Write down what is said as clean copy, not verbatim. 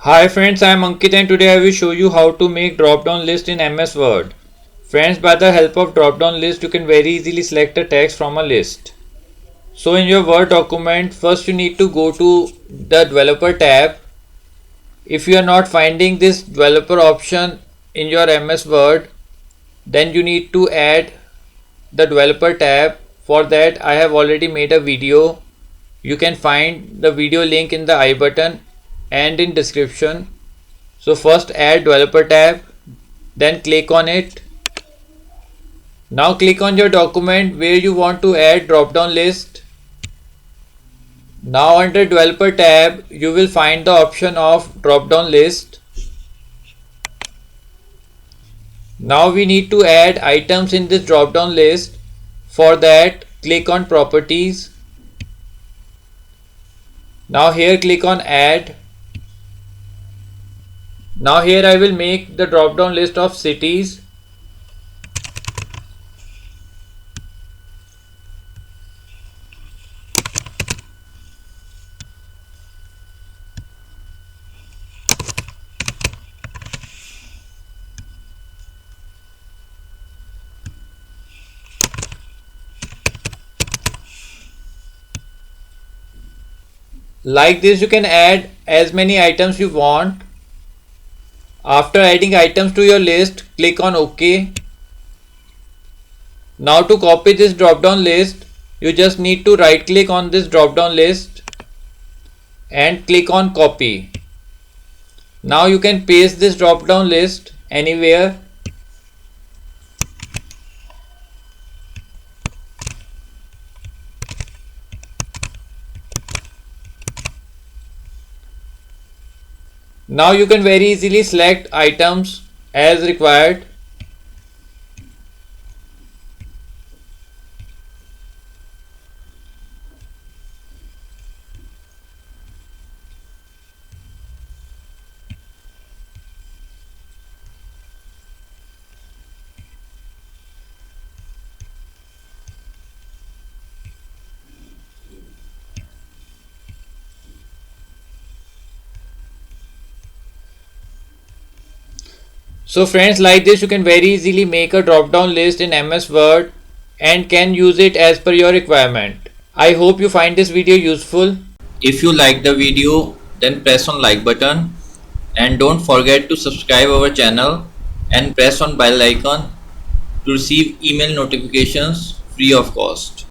Hi friends, I am Ankit and today I will show you how to make drop-down list in MS Word. Friends, by the help of drop-down list, you can very easily select a text from a list. So in your Word document, first you need to go to the developer tab. If you are not finding this developer option in your MS Word, then you need to add the developer tab. For that, I have already made a video. You can find the video link in the I button and in description. So first add developer tab, then click on it. Now click on your document where you want to add drop down list. Now under developer tab you will find the option of drop down list. Now we need to add items in this drop down list. For that click on properties. Now here click on add. Now here I will make the drop down list of cities. Like this you can add as many items you want. After adding items to your list, click on OK. Now to copy this drop down list, you just need to right click on this drop down list and click on copy. Now you can paste this drop down list anywhere. Now you can very easily select items as required. So friends, like this you can very easily make a drop down list in MS Word and can use it as per your requirement. I hope you find this video useful. If you like the video, then press on like button and don't forget to subscribe our channel and press on bell icon to receive email notifications free of cost.